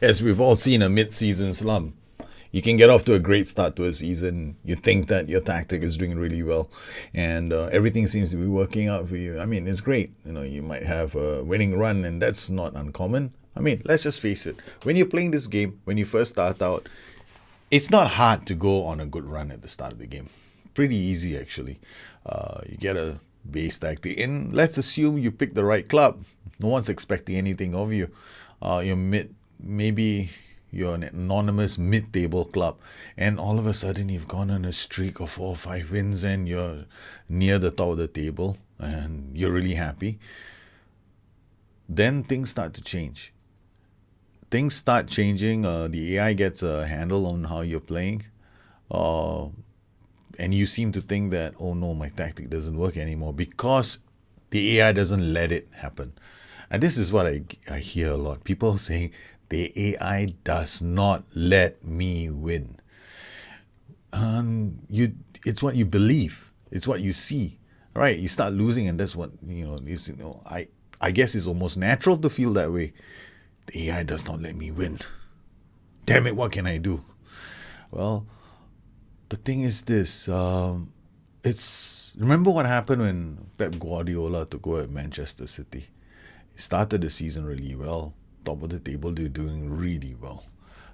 As we've all seen, a mid-season slump. You can get off to a great start to a season. You think that your tactic is doing really well, and everything seems to be working out for you. I mean, it's great. You might have a winning run, and that's not uncommon. I mean, let's just face it. When you're playing this game, when you first start out, it's not hard to go on a good run at the start of the game. Pretty easy, actually. You get a base tactic in. Let's assume you pick the right club. No one's expecting anything of you. Maybe you're an anonymous mid-table club, and all of a sudden you've gone on a streak of 4 or 5 wins, and you're near the top of the table, and you're really happy. Then things start to change. Things start changing. The AI gets a handle on how you're playing, and you seem to think that, oh no, my tactic doesn't work anymore, because the AI doesn't let it happen. And this is what I hear a lot. People saying, the AI does not let me win. It's what you believe. It's what you see. Right? You start losing, and that's what I guess it's almost natural to feel that way. The AI does not let me win. Damn it! What can I do? Well, the thing is this. Remember what happened when Pep Guardiola took over at Manchester City. He started the season really well. Top of the table, they're doing really well.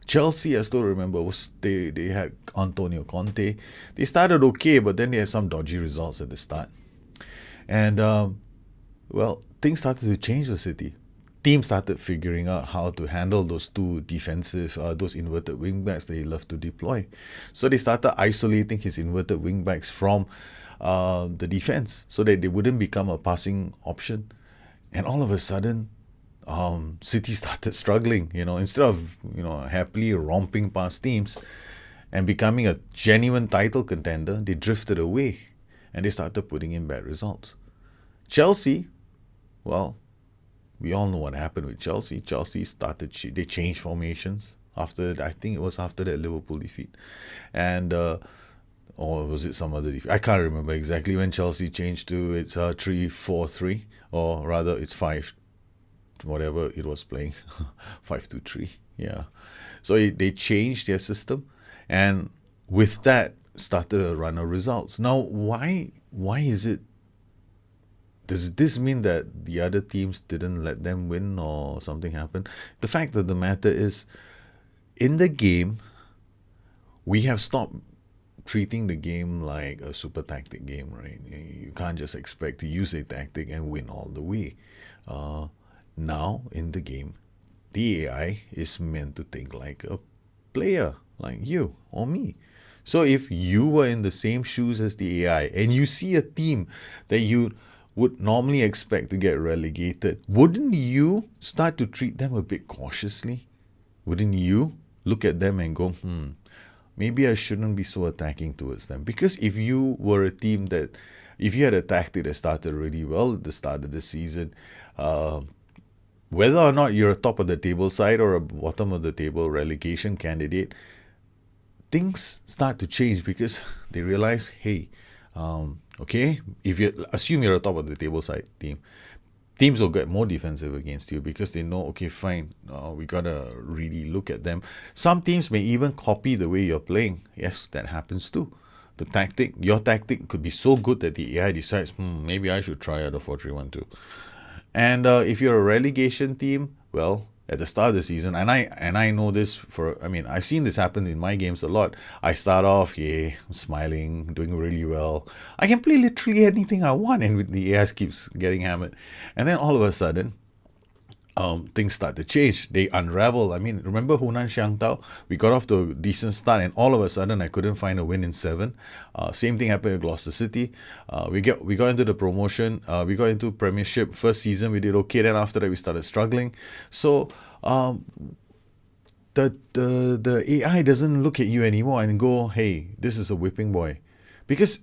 Chelsea, I still remember, they had Antonio Conte. They started okay, but then they had some dodgy results at the start. And, things started to change the City. Teams started figuring out how to handle those two defensive, those inverted wingbacks that he loved to deploy. So they started isolating his inverted wingbacks from the defense so that they wouldn't become a passing option. And all of a sudden, City started struggling, instead of, happily romping past teams and becoming a genuine title contender, they drifted away and they started putting in bad results. Chelsea, well, we all know what happened with Chelsea. Chelsea they changed formations I think it was after that Liverpool defeat. And, or was it some other defeat? I can't remember exactly when Chelsea changed to its 3-4-3, or rather it's 5, whatever it was playing, 5-2-3. Yeah. So they changed their system, and with that started a run of results. Now, why is it? Does this mean that the other teams didn't let them win or something happened? The fact of the matter is, in the game, we have stopped treating the game like a super tactic game, right? You can't just expect to use a tactic and win all the way. Now, in the game, the AI is meant to think like a player, like you or me. So if you were in the same shoes as the AI and you see a team that you would normally expect to get relegated, wouldn't you start to treat them a bit cautiously? Wouldn't you look at them and go, maybe I shouldn't be so attacking towards them? Because if you were a team if you had a tactic that started really well at the start of the season, whether or not you're a top of the table side or a bottom of the table relegation candidate, things start to change because they realize, hey, okay, if you assume you're a top of the table side team, teams will get more defensive against you because they know, okay, fine, we gotta really look at them. Some teams may even copy the way you're playing. Yes, that happens too. Your tactic could be so good that the AI decides, maybe I should try out a 4-3-1-2. And if you're a relegation team, well, at the start of the season, and I know this I've seen this happen in my games a lot. I start off, I'm smiling, doing really well. I can play literally anything I want, and the AI keeps getting hammered. And then all of a sudden, things start to change. They unravel. Remember Hunan Xiangtao? We got off to a decent start, and all of a sudden, I couldn't find a win in 7. Same thing happened with Gloucester City. We got into the promotion. We got into Premiership. First season, we did okay. Then after that, we started struggling. So the AI doesn't look at you anymore and go, hey, this is a whipping boy. Because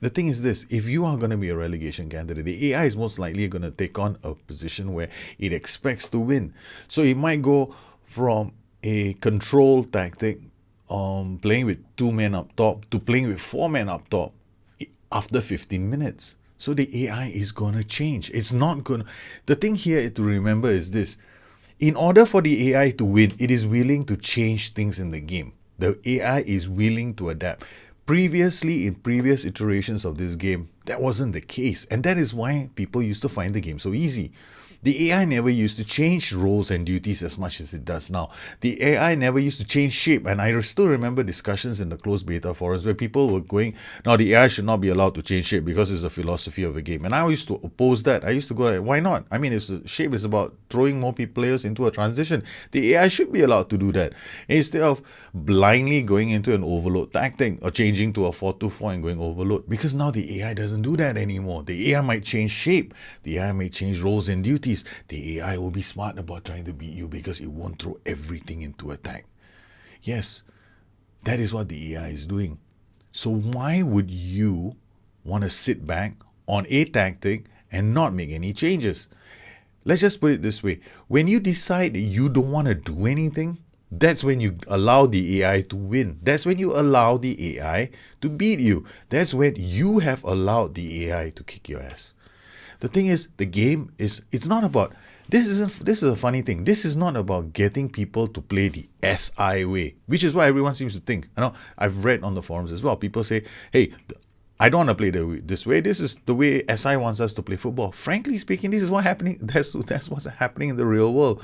the thing is this, if you are going to be a relegation candidate, the AI is most likely going to take on a position where it expects to win. So it might go from a control tactic, playing with 2 men up top, to playing with 4 men up top after 15 minutes. So the AI is going to change. It's not going to... The thing here to remember is this. In order for the AI to win, it is willing to change things in the game. The AI is willing to adapt. Previously, in previous iterations of this game, that wasn't the case. And that is why people used to find the game so easy. The AI never used to change roles and duties as much as it does now. The AI never used to change shape. And I still remember discussions in the closed beta forums where people were going, no, the AI should not be allowed to change shape because it's the philosophy of the game. And I used to oppose that. I used to go like, why not? I mean, if the shape is about throwing more players into a transition, the AI should be allowed to do that. Instead of blindly going into an overload tactic or changing to a 4-2-4 and going overload. Because now the AI doesn't do that anymore. The AI might change shape. The AI might change roles and duties. The AI will be smart about trying to beat you because it won't throw everything into attack. Yes, that is what the AI is doing. So why would you want to sit back on a tactic and not make any changes? Let's just put it this way. When you decide that you don't want to do anything, that's when you allow the AI to win. That's when you allow the AI to beat you. That's when you have allowed the AI to kick your ass. The thing is, the game is, it's not about, this is a funny thing. This is not about getting people to play the SI way, which is what everyone seems to think. I know I've read on the forums as well. People say, hey, I don't want to play this way. This is the way SI wants us to play football. Frankly speaking, this is what's happening. That's what's happening in the real world.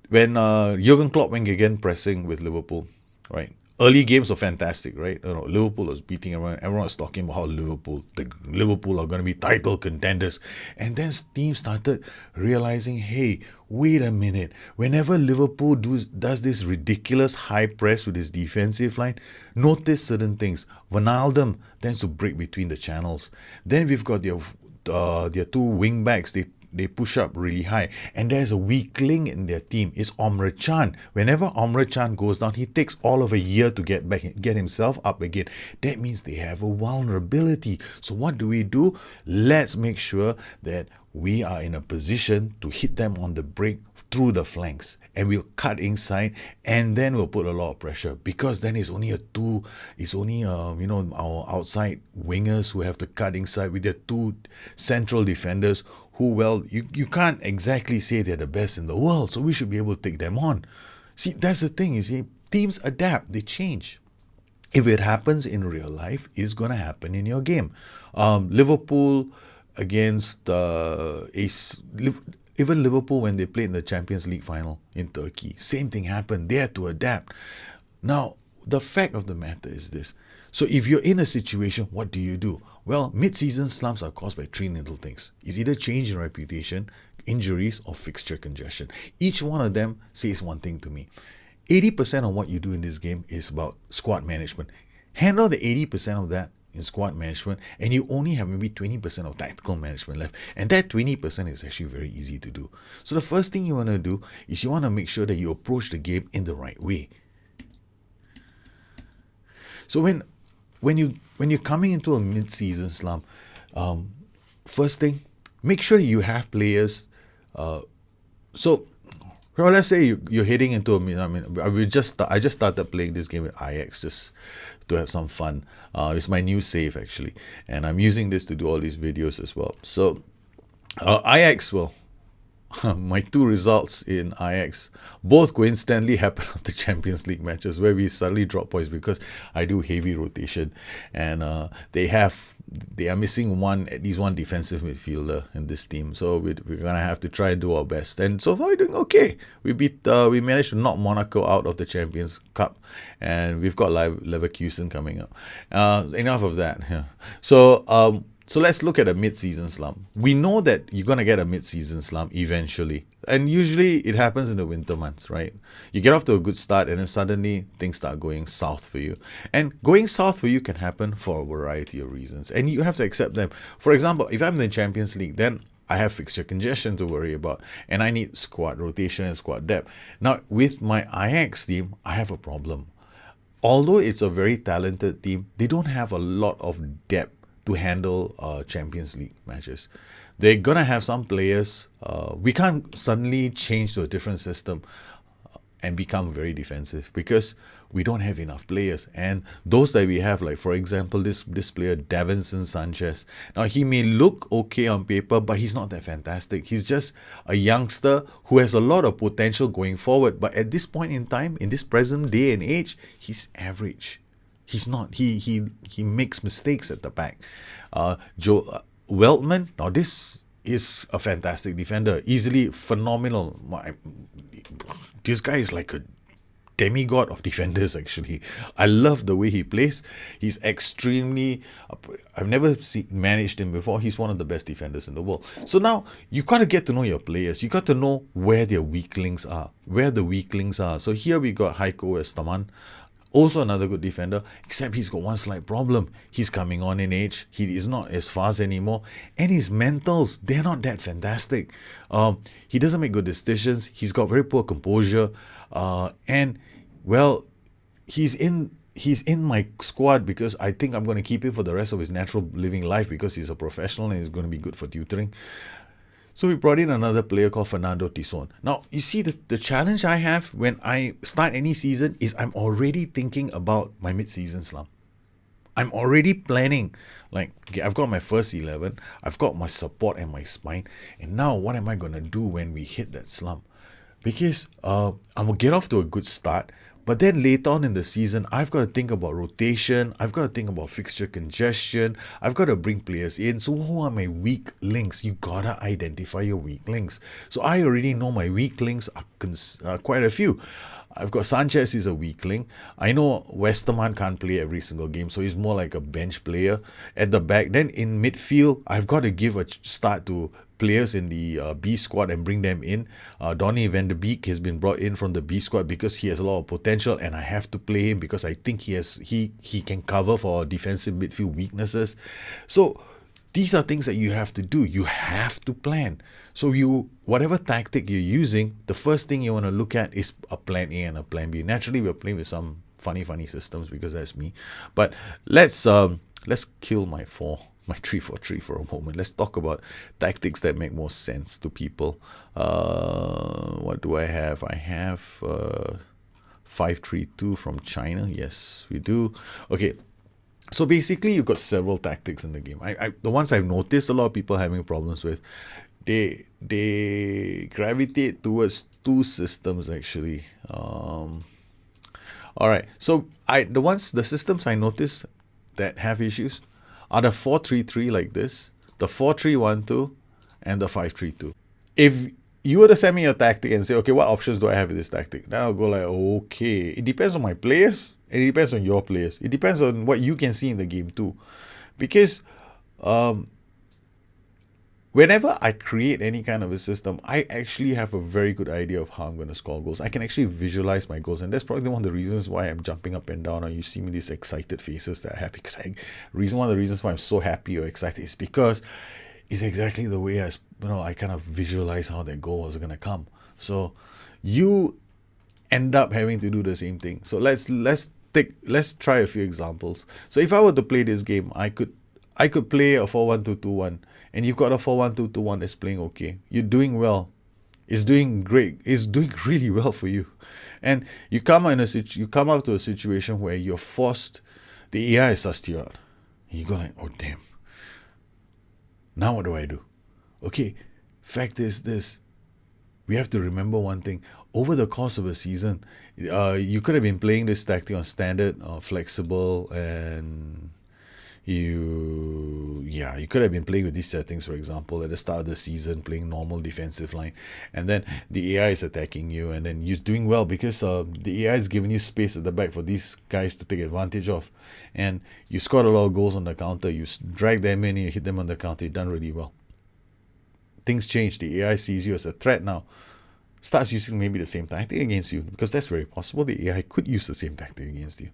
When Jurgen Klopp went again pressing with Liverpool, right? Early games were fantastic, right? Liverpool was beating everyone. Everyone was talking about how Liverpool are going to be title contenders. And then teams started realizing, hey, wait a minute. Whenever Liverpool does this ridiculous high press with his defensive line, notice certain things. Wijnaldum tends to break between the channels. Then we've got their two wing backs. They push up really high. And there's a weak link in their team. It's Omre Can. Whenever Omre Can goes down, he takes all of a year to get himself up again. That means they have a vulnerability. So what do? Let's make sure that we are in a position to hit them on the break through the flanks, and we'll cut inside, and then we'll put a lot of pressure, because then it's only our outside wingers who have to cut inside with their two central defenders who, well, you can't exactly say they're the best in the world, so we should be able to take them on. See, that's the thing, you see, teams adapt, they change. If it happens in real life, it's going to happen in your game. Liverpool against even Liverpool, when they played in the Champions League final in Turkey, same thing happened. They had to adapt. Now, the fact of the matter is this. So if you're in a situation, what do? Well, mid-season slumps are caused by three little things. It's either change in reputation, injuries, or fixture congestion. Each one of them says one thing to me. 80% of what you do in this game is about squad management. Handle the 80% of that in squad management, and you only have maybe 20% of tactical management left, and that 20% is actually very easy to do. So the first thing you want to do is you want to make sure that you approach the game in the right way. So when you're coming into a mid-season slump, first thing, make sure you have players. So let's say you're heading into I just started playing this game with Ajax just to have some fun. It's my new save actually, and I'm using this to do all these videos as well. So Ajax, well, my two results in Ajax both coincidentally happened after Champions League matches where we suddenly drop points because I do heavy rotation, and they are missing at least one defensive midfielder in this team, so we're gonna have to try and do our best. And so far we're doing okay. We managed to knock Monaco out of the Champions Cup, and we've got Leverkusen coming up. Enough of that. Yeah. So let's look at a mid-season slump. We know that you're going to get a mid-season slump eventually. And usually it happens in the winter months, right? You get off to a good start and then suddenly things start going south for you. And going south for you can happen for a variety of reasons. And you have to accept them. For example, if I'm in the Champions League, then I have fixture congestion to worry about. And I need squad rotation and squad depth. Now, with my Ajax team, I have a problem. Although it's a very talented team, they don't have a lot of depth to handle Champions League matches. They're going to have some players. We can't suddenly change to a different system and become very defensive because we don't have enough players. And those that we have, like for example, this player, Davinson Sanchez. Now, he may look okay on paper, but he's not that fantastic. He's just a youngster who has a lot of potential going forward. But at this point in time, in this present day and age, he's average. He's not. He makes mistakes at the back. Joe Weltman. Now, this is a fantastic defender, easily phenomenal. This guy is like a demigod of defenders, actually. I love the way he plays. He's extremely... I've never managed him before. He's one of the best defenders in the world. So now, you got to get to know your players. You got to know where their weaklings are, where the weaklings are. So here we got Heiko Estaman. Also another good defender, except he's got one slight problem. He's coming on in age. He is not as fast anymore. And his mentals, they're not that fantastic. He doesn't make good decisions. He's got very poor composure. And, well, he's in my squad because I think I'm going to keep him for the rest of his natural living life because he's a professional and he's going to be good for tutoring. So we brought in another player called Fernando Tison. Now, you see, the challenge I have when I start any season is I'm already thinking about my mid-season slump. I'm already planning. Like, okay, I've got my first 11. I've got my support and my spine. And now, what am I going to do when we hit that slump? Because I'm going to get off to a good start. But then later on in the season, I've got to think about rotation. I've got to think about fixture congestion. I've got to bring players in. So who are my weak links? You got to identify your weak links. So I already know my weak links are quite a few. I've got Sanchez is a weakling. I know Westerman can't play every single game, so he's more like a bench player at the back. Then in midfield, I've got to give a start to players in the B squad and bring them in. Donny van de Beek has been brought in from the B squad because he has a lot of potential, and I have to play him because I think he can cover for defensive midfield weaknesses. So these are things that you have to do. You have to plan. So whatever tactic you're using, the first thing you want to look at is a plan A and a plan B. Naturally, we're playing with some funny systems because that's me. But let's kill my 3-4-3 for a moment. Let's talk about tactics that make more sense to people. What do I have? I have 5-3-2 from China. Yes, we do. Okay. So basically, you've got several tactics in the game. The ones I've noticed a lot of people having problems with, they gravitate towards two systems actually. All right. So the systems I notice that have issues are the 4-3-3 like this, the 4-3-1-2, and the 5-3-2. If you were to send me a tactic and say, okay, what options do I have with this tactic? Then I'll go like, okay, it depends on my players. It depends on your players. It depends on what you can see in the game too. Because whenever I create any kind of a system, I actually have a very good idea of how I'm going to score goals. I can actually visualize my goals. And that's probably one of the reasons why I'm jumping up and down, or you see me these excited faces that are happy. Because one of the reasons why I'm so happy or excited is because it's exactly the way I kind of visualize how that goal was going to come. So you end up having to do the same thing. So let's try a few examples. So if I were to play this game, I could play a 4-1-2-2-1, and you've got a 4-1-2-2-1 that's playing okay. You're doing well. It's doing great. It's doing really well for you. And you come out to a situation where you're forced, the AI is sussed you out. And you go like, oh damn. Now what do I do? Okay, fact is this. We have to remember one thing. Over the course of a season, you could have been playing this tactic on standard, flexible, and you could have been playing with these settings, for example, at the start of the season, playing normal defensive line, and then the AI is attacking you, and then you're doing well because the AI is giving you space at the back for these guys to take advantage of, and you scored a lot of goals on the counter. You drag them in, you hit them on the counter. You've done really well. Things change. The AI sees you as a threat now. Starts using maybe the same tactic against you, because that's very possible. The AI could use the same tactic against you.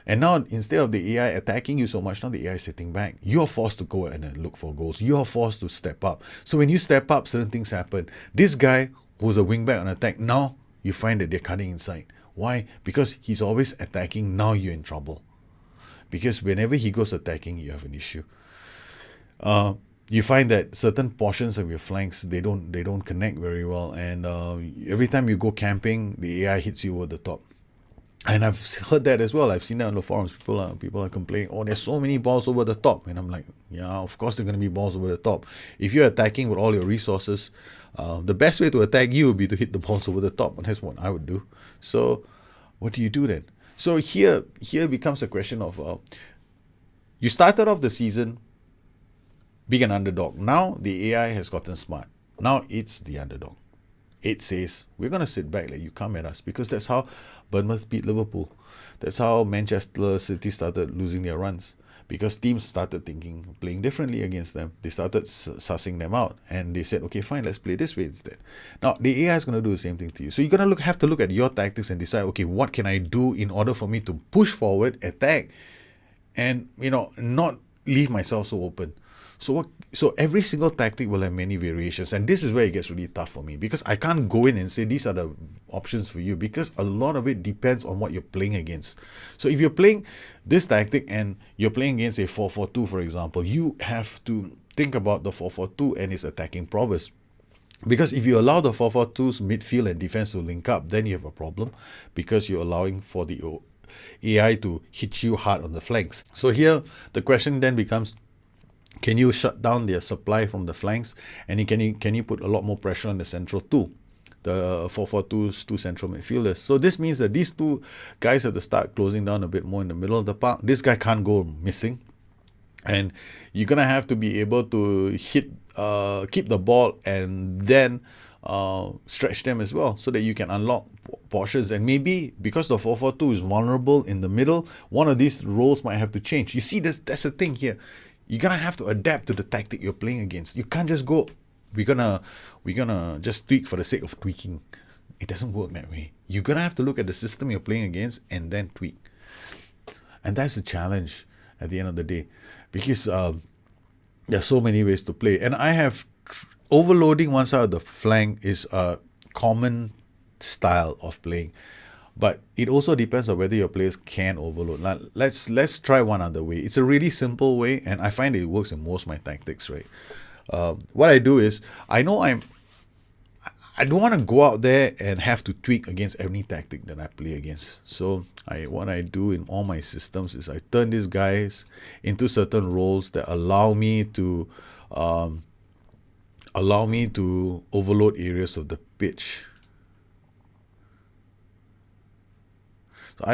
And now, instead of the AI attacking you so much, now the AI is sitting back. You're forced to go and look for goals. You're forced to step up. So when you step up, certain things happen. This guy who's a wingback on attack, now you find that they're cutting inside. Why? Because he's always attacking. Now you're in trouble. Because whenever he goes attacking, you have an issue. you find that certain portions of your flanks they don't connect very well, and every time you go camping, the AI hits you over the top. And I've heard that as well. I've seen that on the forums. People are complaining, oh, there's so many balls over the top. And I'm like, yeah, of course there are going to be balls over the top. If you're attacking with all your resources, the best way to attack you would be to hit the balls over the top. And that's what I would do. So what do you do then? So here becomes a question of, you started off the season being an underdog. Now the AI has gotten smart. Now it's the underdog. It says, we're going to sit back, let you come at us, because that's how Bournemouth beat Liverpool. That's how Manchester City started losing their runs, because teams started playing differently against them. They started sussing them out, and they said, okay, fine, let's play this way instead. Now, the AI is going to do the same thing to you. So you're going to have to look at your tactics and decide, okay, what can I do in order for me to push forward, attack, and, not leave myself so open. So every single tactic will have many variations, and this is where it gets really tough for me, because I can't go in and say these are the options for you, because a lot of it depends on what you're playing against. So if you're playing this tactic and you're playing against a 4-4-2, for example, you have to think about the 4-4-2 and its attacking prowess. Because if you allow the 4-4-2's midfield and defense to link up, then you have a problem, because you're allowing for the AI to hit you hard on the flanks. So here the question then becomes, can you shut down their supply from the flanks, and can you put a lot more pressure on the central two, the 4-4-2's two central midfielders? So this means that these two guys have to start closing down a bit more in the middle of the park. This guy can't go missing, and you're gonna have to be able to keep the ball, and then stretch them as well, so that you can unlock portions. And maybe because the 4-4-2 is vulnerable in the middle, one of these roles might have to change. You see, that's the thing here. You're gonna have to adapt to the tactic you're playing against. You can't just go, we're gonna just tweak for the sake of tweaking. It doesn't work that way. You're gonna have to look at the system you're playing against and then tweak. And that's the challenge at the end of the day, because there's so many ways to play. And I have overloading one side of the flank is a common style of playing. But it also depends on whether your players can overload. Now, let's try one other way. It's a really simple way, and I find it works in most of my tactics, right? What I do is, I don't want to go out there and have to tweak against any tactic that I play against. So what I do in all my systems is I turn these guys into certain roles that allow me to overload areas of the pitch. So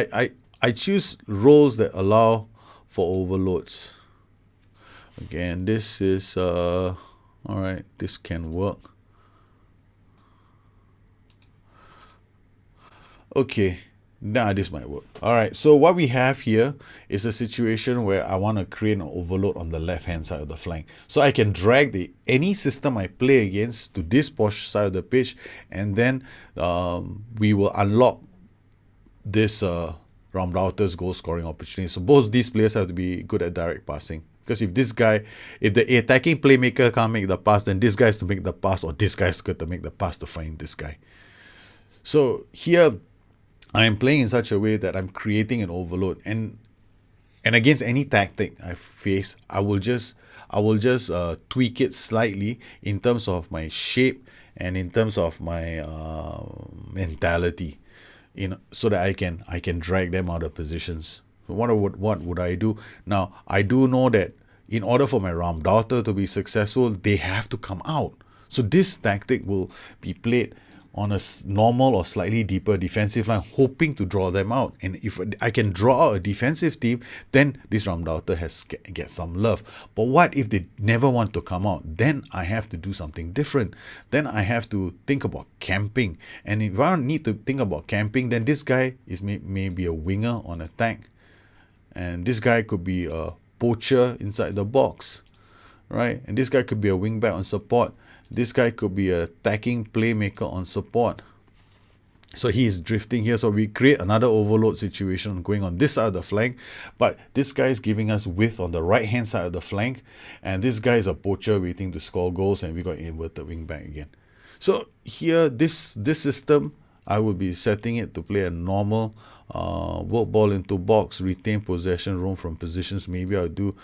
I choose roles that allow for overloads. Again, this is all right, this can work. Okay, now this might work. All right, so what we have here is a situation where I want to create an overload on the left hand side of the flank, so I can drag any system I play against to this side of the pitch, and then we will unlock this Ramdauter's goal scoring opportunity. So both these players have to be good at direct passing, because if the attacking playmaker can't make the pass, then this guy has to make the pass, or this guy's got to make the pass to find this guy. So here I am playing in such a way that I'm creating an overload, and against any tactic I face, I will just tweak it slightly in terms of my shape and in terms of my mentality, so that I can drag them out of positions. So what would I do? Now, I do know that in order for my Ramdauter to be successful, they have to come out. So this tactic will be played on a normal or slightly deeper defensive line, hoping to draw them out. And if I can draw out a defensive team, then this Ramdauter get some love. But what if they never want to come out? Then I have to do something different. Then I have to think about camping. And if I don't need to think about camping, then this guy is maybe a winger on attack. And this guy could be a poacher inside the box, right? And this guy could be a wing back on support. This guy could be an attacking playmaker on support. So he is drifting here. So we create another overload situation going on this side of the flank. But this guy is giving us width on the right-hand side of the flank. And this guy is a poacher waiting to score goals. And we got inverted wing back again. So here, this system I would be setting it to play a normal work ball into box, retain possession, roam from positions. Maybe I'll do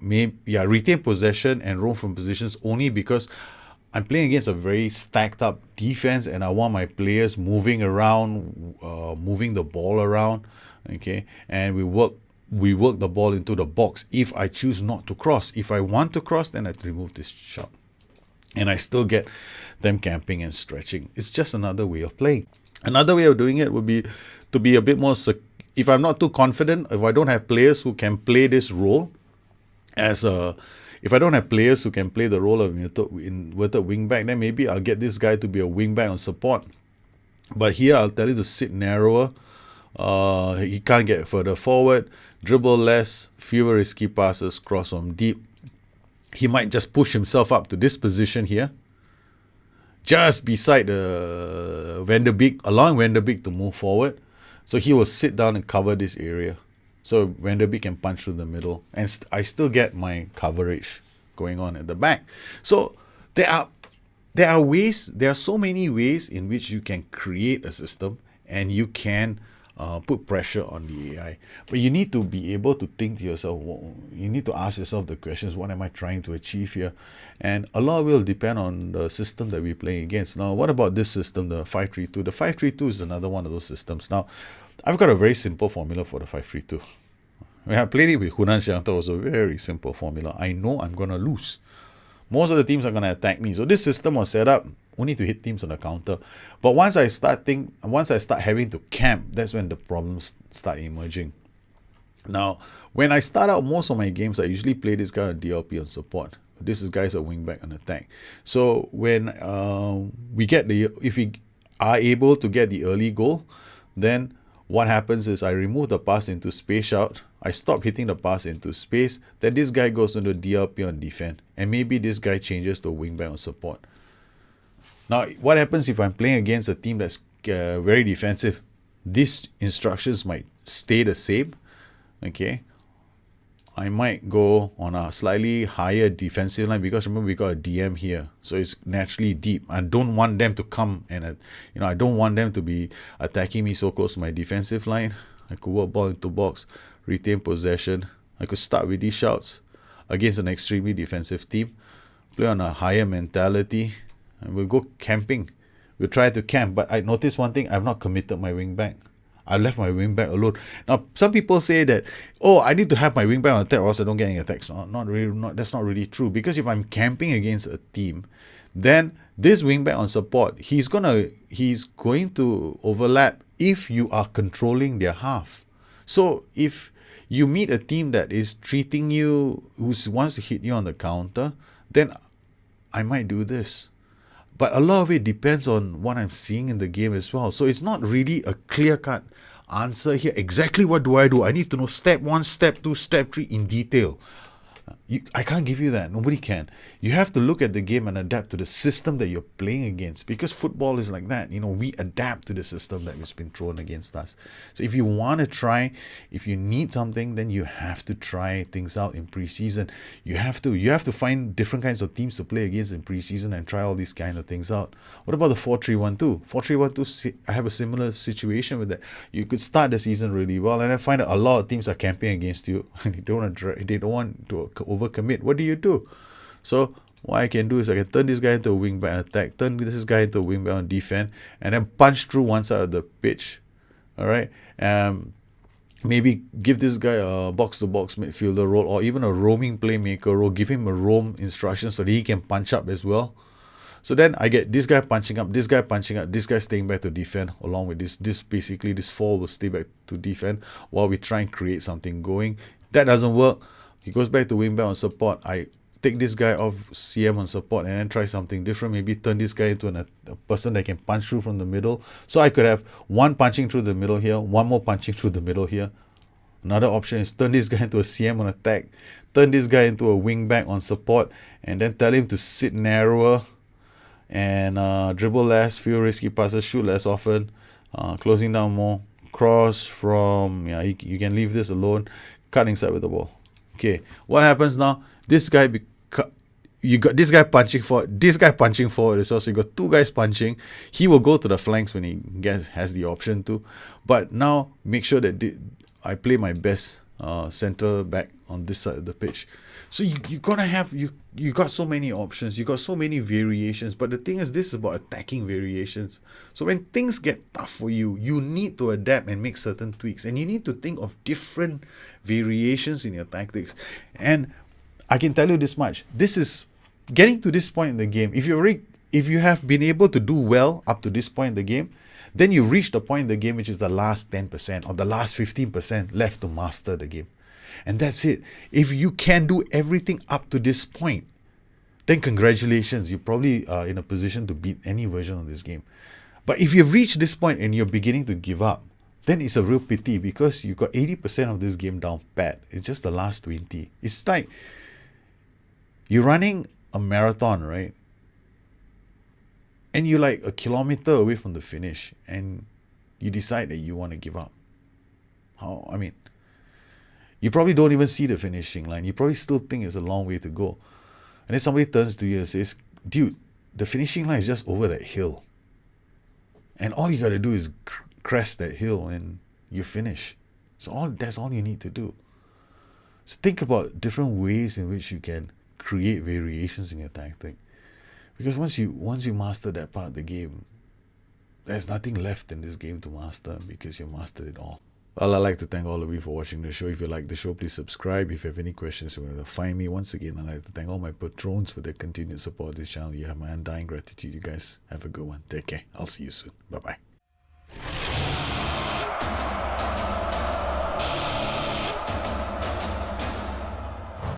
retain possession and roam from positions only because I'm playing against a very stacked up defense and I want my players moving around, moving the ball around. Okay, and we work the ball into the box if I choose not to cross. If I want to cross, then I remove this shot. And I still get them camping and stretching. It's just another way of playing. Another way of doing it would be to be a bit more if I'm not too confident, if I don't have players who can play this role if I don't have players who can play the role of inverted wing back, then maybe I'll get this guy to be a wing back on support. But here I'll tell you to sit narrower. He can't get further forward, dribble less, fewer risky passes, cross from deep. He might just push himself up to this position here, just beside Van der Beek, allowing Van der Beek to move forward. So he will sit down and cover this area. So Van der Beek can punch through the middle. And I still get my coverage going on at the back. So there are ways, there are so many ways in which you can create a system and you can put pressure on the AI. But you need to be able to think to yourself, you need to ask yourself the questions, what am I trying to achieve here? And a lot will depend on the system that we're playing against. Now, what about this system, the 5-3-2? The 5-3-2 is another one of those systems. Now, I've got a very simple formula for the 5-3-2. When I played it with Hunan Xiang, it was a very simple formula. I know I'm going to lose. Most of the teams are going to attack me. So this system was set up only to hit teams on the counter. But once I start having to camp, that's when the problems start emerging. Now, when I start out most of my games, I usually play this guy on DLP on support. This guy's a wing back on attack. So when if we are able to get the early goal, then what happens is I remove the pass into space out. I stop hitting the pass into space. Then this guy goes into DLP on defense. And maybe this guy changes to wing back on support. Now, what happens if I'm playing against a team that's very defensive? These instructions might stay the same. Okay. I might go on a slightly higher defensive line because remember we got a DM here. So it's naturally deep. I don't want them to come and, I don't want them to be attacking me so close to my defensive line. I could work ball into box, retain possession. I could start with these shots against an extremely defensive team. Play on a higher mentality. And we'll go camping. We'll try to camp. But I noticed one thing. I've not committed my wing back. I left my wing back alone. Now, some people say that, I need to have my wing back on attack or else I don't get any attacks. That's not really true. Because if I'm camping against a team, then this wing back on support, he's going to overlap if you are controlling their half. So if you meet a team that is treating you, who wants to hit you on the counter, then I might do this. But a lot of it depends on what I'm seeing in the game as well. So it's not really a clear-cut answer here. Exactly what do? I need to know step 1, step 2, step 3 in detail. I can't give you that. Nobody can. You have to look at the game and adapt to the system that you're playing against, because football is like that. We adapt to the system that has been thrown against us. So if you want to try, if you need something, then you have to try things out in preseason. You have to find different kinds of teams to play against in preseason and try all these kind of things out. What about the 4-3-1-2? 4-3-1-2, I have a similar situation with that. You could start the season really well, and I find that a lot of teams are camping against you and they don't want to overcommit. What do you do? So what I can do is I can turn this guy into a wing back on attack, turn this guy into a wing back on defense, and then punch through one side of the pitch. All right. Maybe give this guy a box-to-box midfielder role, or even a roaming playmaker role. Give him a roam instruction so that he can punch up as well. So then I get this guy punching up, this guy punching up, this guy staying back to defend, along with this 4 will stay back to defend while we try and create something going. That doesn't work. He goes back to wing back on support. I take this guy off CM on support and then try something different. Maybe turn this guy into a person that can punch through from the middle. So I could have one punching through the middle here, one more punching through the middle here. Another option is turn this guy into a CM on attack, turn this guy into a wing back on support, and then tell him to sit narrower and dribble less, fewer risky passes, shoot less often, closing down more, cross from, you can leave this alone, cut inside with the ball. Okay, what happens now? This guy, you got this guy punching forward, this guy punching forward as well. So you got two guys punching. He will go to the flanks when he has the option to. But now make sure that I play my best center back on this side of the pitch. So you gotta have you got so many options, you got so many variations. But the thing is, this is about attacking variations. So when things get tough for you, you need to adapt and make certain tweaks, and you need to think of different variations in your tactics. And I can tell you this much: this is getting to this point in the game. If you have been able to do well up to this point in the game, then you reach the point in the game which is the last 10% or the last 15% left to master the game. And that's it. If you can do everything up to this point, then congratulations, you're probably in a position to beat any version of this game. But if you've reached this point and you're beginning to give up, then it's a real pity, because you got 80% of this game down pat. It's just the last 20. It's like you're running a marathon, right? And you're like a kilometer away from the finish, and you decide that you want to give up. You probably don't even see the finishing line. You probably still think it's a long way to go. And then somebody turns to you and says, dude, the finishing line is just over that hill. And all you got to do is crest that hill and you finish. So that's all you need to do. So think about different ways in which you can create variations in your tactic. Because once you master that part of the game, there's nothing left in this game to master, because you mastered it all. Well, I'd like to thank all of you for watching the show. If you like the show, please subscribe. If you have any questions, you want to find me. Once again, I'd like to thank all my patrons for their continued support of this channel. You have my undying gratitude. You guys have a good one. Take care. I'll see you soon. Bye-bye.